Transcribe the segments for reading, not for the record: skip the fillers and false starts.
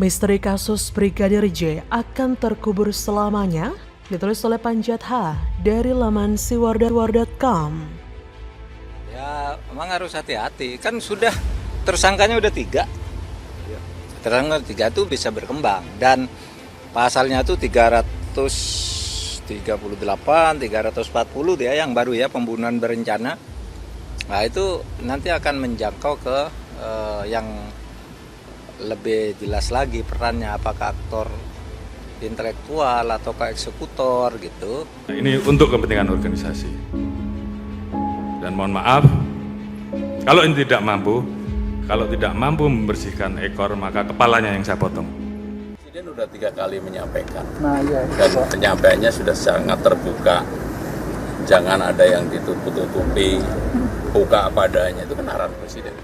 Misteri kasus Brigadir J akan terkubur selamanya, ditulis oleh Panjat H dari laman siwarda.com. Ya, memang harus hati-hati. Kan sudah tersangkanya udah 3. Tersangka 3 itu bisa berkembang dan pasalnya itu 338, 340 dia yang baru ya, pembunuhan berencana. Nah, itu nanti akan menjangkau ke yang lebih jelas lagi perannya, apakah aktor intelektual atau eksekutor gitu. Ini untuk kepentingan organisasi. Dan mohon maaf, kalau ini tidak mampu membersihkan ekor, maka kepalanya yang saya potong. Presiden sudah 3 kali menyampaikan, dan penyampaiannya sudah sangat terbuka. Jangan ada yang ditutup-tutupi, buka apa adanya, itu kan arahan Presiden.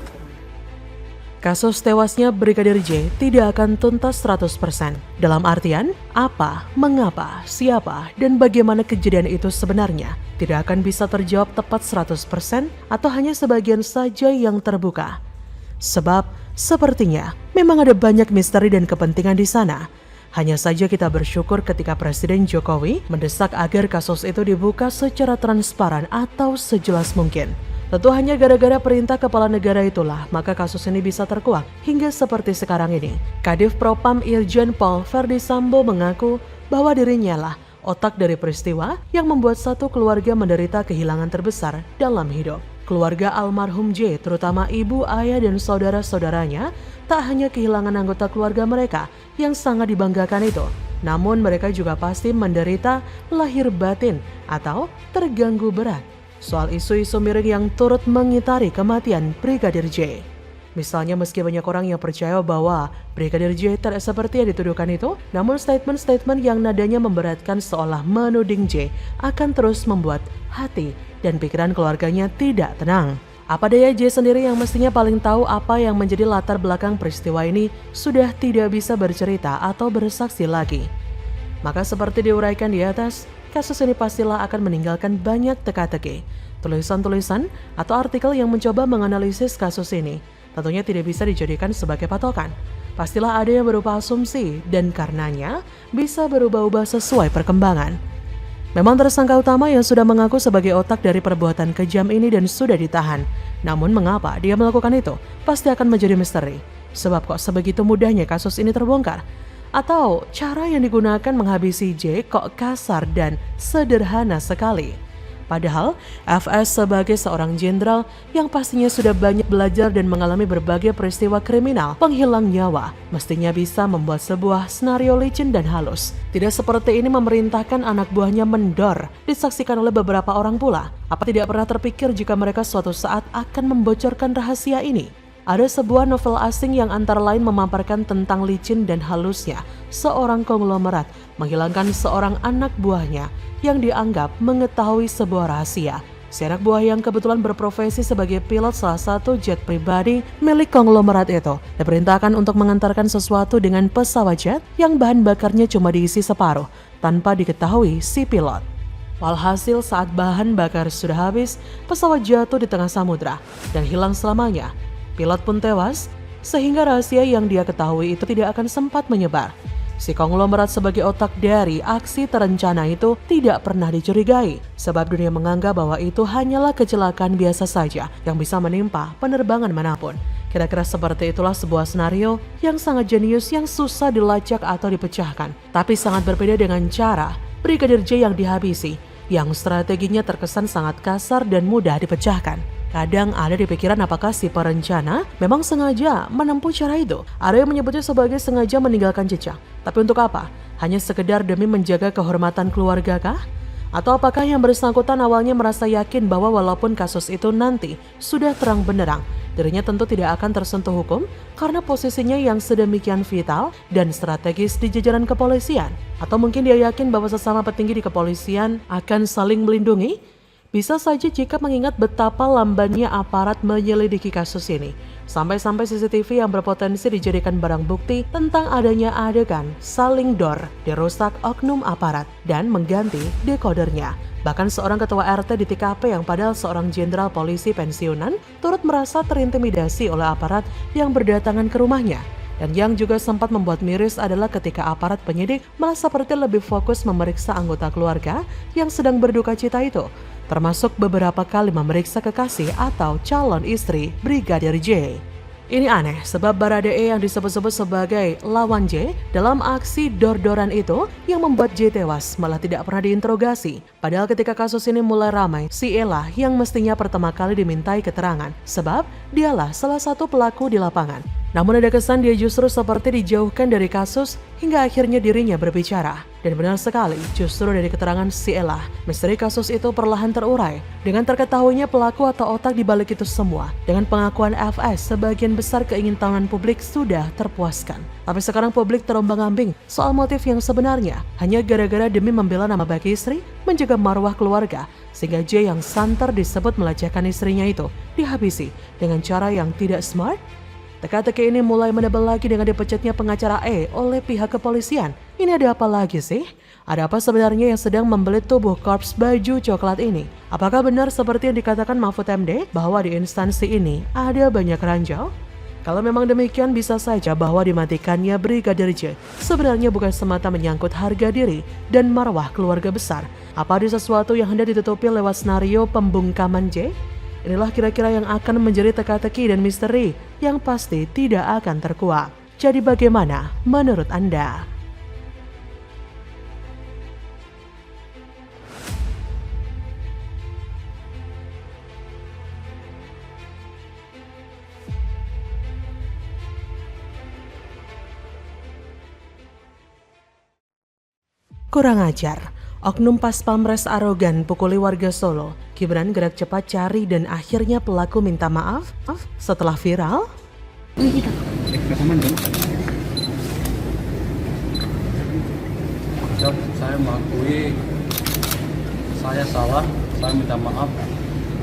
Kasus tewasnya Brigadir J tidak akan tuntas 100%. Dalam artian, apa, mengapa, siapa, dan bagaimana kejadian itu sebenarnya tidak akan bisa terjawab tepat 100% atau hanya sebagian saja yang terbuka. Sebab, sepertinya memang ada banyak misteri dan kepentingan di sana. Hanya saja kita bersyukur ketika Presiden Jokowi mendesak agar kasus itu dibuka secara transparan atau sejelas mungkin. Tentu hanya gara-gara perintah kepala negara itulah maka kasus ini bisa terkuak hingga seperti sekarang ini. Kadif Propam Irjen Pol Verdi Sambo mengaku bahwa dirinya lah otak dari peristiwa yang membuat satu keluarga menderita kehilangan terbesar dalam hidup. Keluarga almarhum J, terutama ibu, ayah, dan saudara-saudaranya, tak hanya kehilangan anggota keluarga mereka yang sangat dibanggakan itu, namun mereka juga pasti menderita lahir batin atau terganggu berat soal isu-isu miring yang turut mengitari kematian Brigadir J. Misalnya meski banyak orang yang percaya bahwa Brigadir J tidak seperti yang dituduhkan itu, namun statement-statement yang nadanya memberatkan seolah menuding J akan terus membuat hati dan pikiran keluarganya tidak tenang. Apa daya J sendiri yang mestinya paling tahu apa yang menjadi latar belakang peristiwa ini sudah tidak bisa bercerita atau bersaksi lagi. Maka seperti diuraikan di atas, kasus ini pastilah akan meninggalkan banyak teka-teki. Tulisan-tulisan atau artikel yang mencoba menganalisis kasus ini tentunya tidak bisa dijadikan sebagai patokan. Pastilah ada yang berupa asumsi dan karenanya bisa berubah-ubah sesuai perkembangan. Memang tersangka utama yang sudah mengaku sebagai otak dari perbuatan kejam ini dan sudah ditahan. Namun mengapa dia melakukan itu? Pasti akan menjadi misteri. Sebab kok sebegitu mudahnya kasus ini terbongkar? Atau cara yang digunakan menghabisi J kok kasar dan sederhana sekali? Padahal FS sebagai seorang jenderal yang pastinya sudah banyak belajar dan mengalami berbagai peristiwa kriminal penghilang nyawa, mestinya bisa membuat sebuah skenario licin dan halus. Tidak seperti ini memerintahkan anak buahnya mendor, disaksikan oleh beberapa orang pula. Apa tidak pernah terpikir jika mereka suatu saat akan membocorkan rahasia ini? Ada sebuah novel asing yang antara lain memaparkan tentang licin dan halusnya seorang konglomerat menghilangkan seorang anak buahnya yang dianggap mengetahui sebuah rahasia. Si anak buah yang kebetulan berprofesi sebagai pilot salah satu jet pribadi milik konglomerat itu diperintahkan untuk mengantarkan sesuatu dengan pesawat jet yang bahan bakarnya cuma diisi separuh tanpa diketahui si pilot. Walhasil saat bahan bakar sudah habis, pesawat jatuh di tengah samudra dan hilang selamanya. Pilot pun tewas, sehingga rahasia yang dia ketahui itu tidak akan sempat menyebar. Si konglomerat sebagai otak dari aksi terencana itu tidak pernah dicurigai, sebab dunia menganggap bahwa itu hanyalah kecelakaan biasa saja yang bisa menimpa penerbangan manapun. Kira-kira seperti itulah sebuah skenario yang sangat jenius yang susah dilacak atau dipecahkan, tapi sangat berbeda dengan cara Brigadir J yang dihabisi, yang strateginya terkesan sangat kasar dan mudah dipecahkan. Kadang ada di pikiran apakah si perencana memang sengaja menempuh cara itu. Ada yang menyebutnya sebagai sengaja meninggalkan jejak. Tapi untuk apa? Hanya sekedar demi menjaga kehormatan keluarga kah? Atau apakah yang bersangkutan awalnya merasa yakin bahwa walaupun kasus itu nanti sudah terang benderang, dirinya tentu tidak akan tersentuh hukum karena posisinya yang sedemikian vital dan strategis di jajaran kepolisian? Atau mungkin dia yakin bahwa sesama petinggi di kepolisian akan saling melindungi? Bisa saja jika mengingat betapa lambannya aparat menyelidiki kasus ini, sampai-sampai CCTV yang berpotensi dijadikan barang bukti tentang adanya adegan saling dor dirusak oknum aparat dan mengganti dekodernya. Bahkan seorang ketua RT di TKP yang padahal seorang jenderal polisi pensiunan turut merasa terintimidasi oleh aparat yang berdatangan ke rumahnya. Dan yang juga sempat membuat miris adalah ketika aparat penyidik malah seperti lebih fokus memeriksa anggota keluarga yang sedang berduka cita itu, termasuk beberapa kali memeriksa kekasih atau calon istri Brigadir J. Ini aneh sebab Baradae yang disebut-sebut sebagai lawan J dalam aksi dor-doran itu yang membuat J tewas malah tidak pernah diinterogasi. Padahal ketika kasus ini mulai ramai, si Ella yang mestinya pertama kali dimintai keterangan sebab dialah salah satu pelaku di lapangan. Namun ada kesan dia justru seperti dijauhkan dari kasus hingga akhirnya dirinya berbicara. Dan benar sekali, justru dari keterangan si Ella, misteri kasus itu perlahan terurai. Dengan terketahuinya pelaku atau otak di balik itu semua, dengan pengakuan FS, sebagian besar keingintahuan publik sudah terpuaskan. Tapi sekarang publik terombang-ambing soal motif yang sebenarnya, hanya gara-gara demi membela nama baik istri, menjaga marwah keluarga, sehingga J yang santer disebut melecehkan istrinya itu dihabisi dengan cara yang tidak smart. Teka-teki ini mulai menebal lagi dengan dipecatnya pengacara E oleh pihak kepolisian. Ini ada apa lagi sih? Ada apa sebenarnya yang sedang membelit tubuh korps baju coklat ini? Apakah benar seperti yang dikatakan Mahfud MD bahwa di instansi ini ada banyak ranjau? Kalau memang demikian bisa saja bahwa dimatikannya Brigadir J sebenarnya bukan semata menyangkut harga diri dan marwah keluarga besar. Apa ada sesuatu yang hendak ditutupi lewat skenario pembungkaman J? Inilah kira-kira yang akan menjadi teka-teki dan misteri yang pasti tidak akan terkuak. Jadi bagaimana menurut Anda? Kurang ajar. Oknum Pas Pamres arogan pukuli warga Solo. Gibran gerak cepat cari dan akhirnya pelaku minta maaf setelah viral. Saya mengakui saya salah, saya minta maaf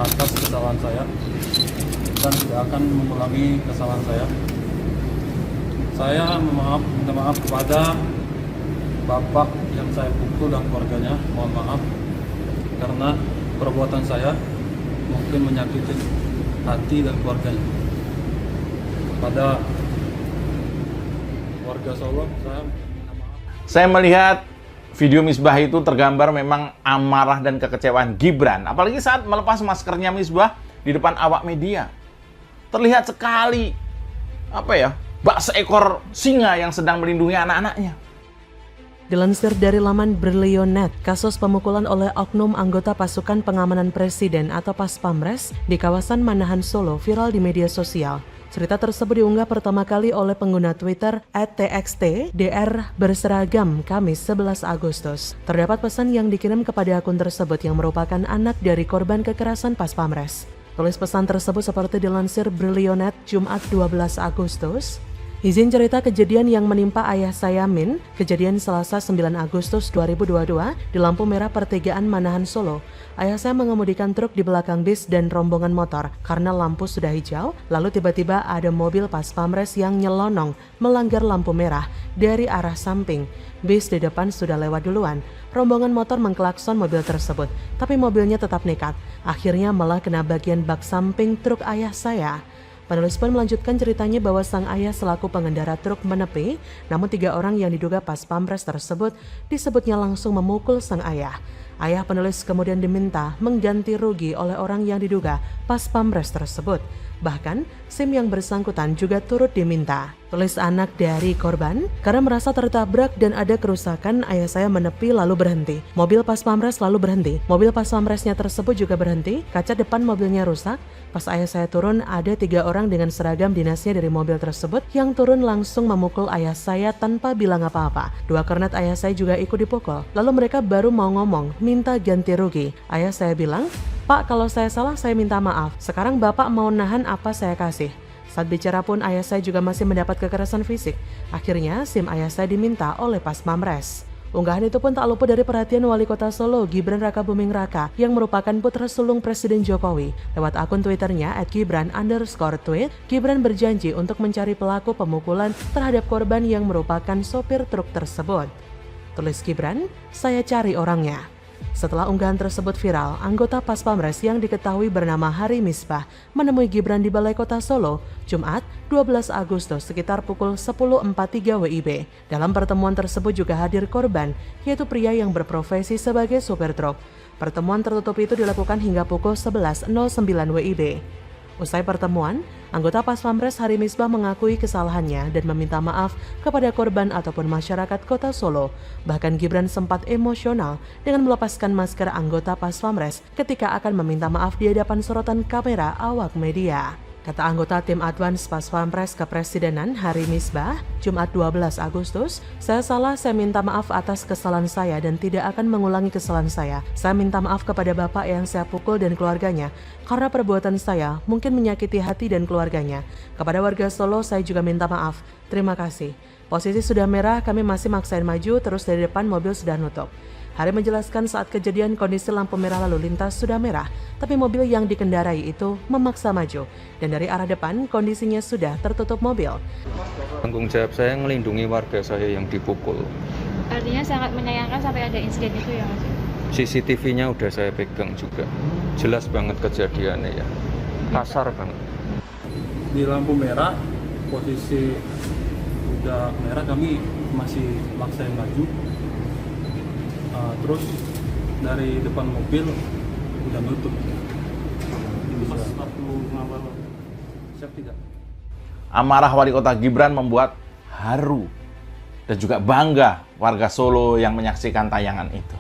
atas kesalahan saya dan tidak akan mengulangi kesalahan saya. Saya minta maaf kepada bapak yang saya pukul dan keluarganya, mohon maaf karena perbuatan saya mungkin menyakiti hati dan keluarganya. Pada warga Solo, saya minta maaf. Saya melihat video Misbah itu tergambar memang amarah dan kekecewaan Gibran, apalagi saat melepas maskernya Misbah di depan awak media. Terlihat sekali bak seekor singa yang sedang melindungi anak-anaknya. Dilansir dari laman Brilionet, kasus pemukulan oleh oknum anggota pasukan pengamanan presiden atau Pas Pamres di kawasan Manahan Solo viral di media sosial. Cerita tersebut diunggah pertama kali oleh pengguna Twitter @txtdr berseragam Kamis 11 Agustus. Terdapat pesan yang dikirim kepada akun tersebut yang merupakan anak dari korban kekerasan Pas Pamres. Tulis pesan tersebut seperti dilansir Brilionet Jumat 12 Agustus. Izin cerita kejadian yang menimpa ayah saya Min, kejadian Selasa 9 Agustus 2022 di lampu merah pertigaan Manahan Solo. Ayah saya mengemudikan truk di belakang bis dan rombongan motor karena lampu sudah hijau, lalu tiba-tiba ada mobil Pas Pamres yang nyelonong melanggar lampu merah dari arah samping. Bis di depan sudah lewat duluan. Rombongan motor mengklakson mobil tersebut, tapi mobilnya tetap nekat. Akhirnya malah kena bagian bak samping truk ayah saya. Penulis pun melanjutkan ceritanya bahwa sang ayah selaku pengendara truk menepi, namun 3 orang yang diduga Pas Pamres tersebut disebutnya langsung memukul sang ayah. Ayah penulis kemudian diminta mengganti rugi oleh orang yang diduga Pas Pamres tersebut. Bahkan, SIM yang bersangkutan juga turut diminta. Tulis anak dari korban, karena merasa tertabrak dan ada kerusakan, ayah saya menepi lalu berhenti. Mobil Pas Pamres lalu berhenti. Mobil Pas Pamresnya tersebut juga berhenti, kaca depan mobilnya rusak. Pas ayah saya turun, ada 3 orang dengan seragam dinasnya dari mobil tersebut yang turun langsung memukul ayah saya tanpa bilang apa-apa. 2 kornet ayah saya juga ikut dipukul. Lalu mereka baru mau ngomong, minta ganti rugi. Ayah saya bilang, "Pak, kalau saya salah saya minta maaf. Sekarang Bapak mau nahan apa saya kasih?" Saat bicara pun ayah saya juga masih mendapat kekerasan fisik. Akhirnya SIM ayah saya diminta oleh Pas Pamres. Unggahan itu pun tak luput dari perhatian Wali Kota Solo Gibran Rakabuming Raka yang merupakan putra sulung Presiden Jokowi. Lewat akun Twitternya @gibran_tweet, Gibran berjanji untuk mencari pelaku pemukulan terhadap korban yang merupakan sopir truk tersebut. Tulis Gibran, "Saya cari orangnya." Setelah unggahan tersebut viral, anggota Pas Pamres yang diketahui bernama Hari Misbah menemui Gibran di Balai Kota Solo, Jumat 12 Agustus sekitar pukul 10.43 WIB. Dalam pertemuan tersebut juga hadir korban, yaitu pria yang berprofesi sebagai supir truk. Pertemuan tertutup itu dilakukan hingga pukul 11.09 WIB. Usai pertemuan, anggota Pas Pamres Hari Misbah mengakui kesalahannya dan meminta maaf kepada korban ataupun masyarakat Kota Solo. Bahkan Gibran sempat emosional dengan melepaskan masker anggota Pas Pamres ketika akan meminta maaf di hadapan sorotan kamera awak media. Kata anggota tim Advance Pas Pamres Kepresidenan Hari Misbah, Jumat 12 Agustus, saya salah, saya minta maaf atas kesalahan saya dan tidak akan mengulangi kesalahan saya. Saya minta maaf kepada Bapak yang saya pukul dan keluarganya, karena perbuatan saya mungkin menyakiti hati dan keluarganya. Kepada warga Solo, saya juga minta maaf. Terima kasih. Posisi sudah merah, kami masih maksain maju, terus dari depan mobil sudah nutup. Hari menjelaskan saat kejadian kondisi lampu merah lalu lintas sudah merah, tapi mobil yang dikendarai itu memaksa maju. Dan dari arah depan kondisinya sudah tertutup mobil. Tanggung jawab saya melindungi warga saya yang dipukul. Artinya sangat menyayangkan sampai ada insiden itu ya Mas? CCTV-nya udah saya pegang juga. Jelas banget kejadiannya ya. Kasar banget. Di lampu merah, posisi udah merah kami masih maksain maju. Terus dari depan mobil udah nutup. Mas perlu ngawal. Siap tidak? Amarah wali kota Gibran membuat haru dan juga bangga warga Solo yang menyaksikan tayangan itu.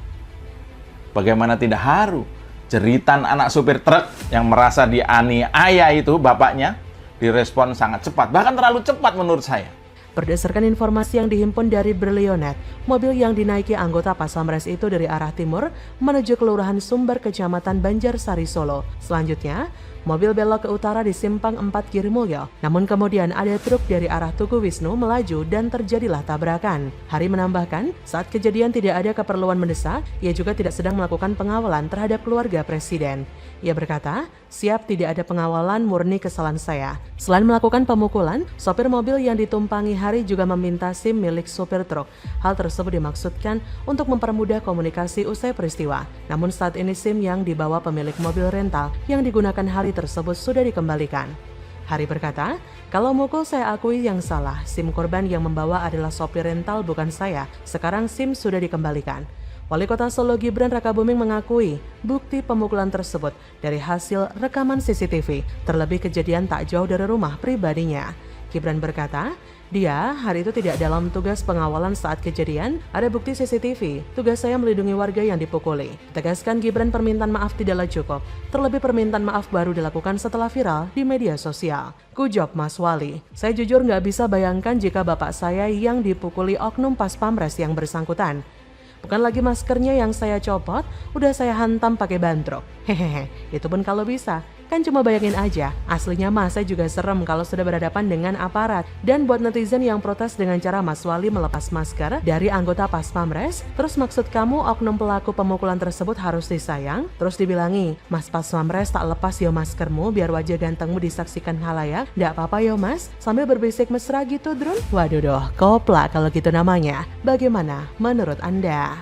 Bagaimana tidak haru? Jeritan anak supir truk yang merasa dianiaya itu bapaknya direspon sangat cepat, bahkan terlalu cepat menurut saya. Berdasarkan informasi yang dihimpun dari Brilionet, mobil yang dinaiki anggota Pas Pamres itu dari arah timur menuju Kelurahan Sumber, Kecamatan Banjarsari, Solo. Selanjutnya, mobil belok ke utara di Simpang 4 Girimulyo. Namun kemudian ada truk dari arah Tugu Wisnu melaju dan terjadilah tabrakan. Hari menambahkan, saat kejadian tidak ada keperluan mendesak, ia juga tidak sedang melakukan pengawalan terhadap keluarga Presiden. Ia berkata, siap, tidak ada pengawalan, murni kesalahan saya. Selain melakukan pemukulan, sopir mobil yang ditumpangi Hari juga meminta SIM milik sopir truk. Hal tersebut dimaksudkan untuk mempermudah komunikasi usai peristiwa. Namun saat ini SIM yang dibawa pemilik mobil rental yang digunakan Hari tersebut sudah dikembalikan. Hari berkata, kalau mukul saya akui yang salah, SIM korban yang membawa adalah sopir rental bukan saya. Sekarang SIM sudah dikembalikan. Wali Kota Solo Gibran Rakabuming mengakui bukti pemukulan tersebut dari hasil rekaman CCTV, terlebih kejadian tak jauh dari rumah pribadinya. Gibran berkata, dia hari itu tidak dalam tugas pengawalan saat kejadian, ada bukti CCTV, tugas saya melindungi warga yang dipukuli. Tegaskan Gibran, permintaan maaf tidaklah cukup, terlebih permintaan maaf baru dilakukan setelah viral di media sosial. Kujob Mas Wali, saya jujur nggak bisa bayangkan jika bapak saya yang dipukuli oknum Pas Pamres yang bersangkutan. Bukan lagi maskernya yang saya copot, udah saya hantam pakai bantrok. Hehehe, itu pun kalau bisa. Kan cuma bayangin aja, aslinya mah saya juga serem kalau sudah berhadapan dengan aparat. Dan buat netizen yang protes dengan cara Mas Wali melepas masker dari anggota Pas Pamres, terus maksud kamu oknum pelaku pemukulan tersebut harus disayang? Terus dibilangi, Mas Pas Pamres tak lepas yo maskermu biar wajah gantengmu disaksikan halayak. Nggak apa-apa yo mas, sambil berbisik mesra gitu drone. Waduh doh, kopla kalau gitu namanya. Bagaimana menurut Anda?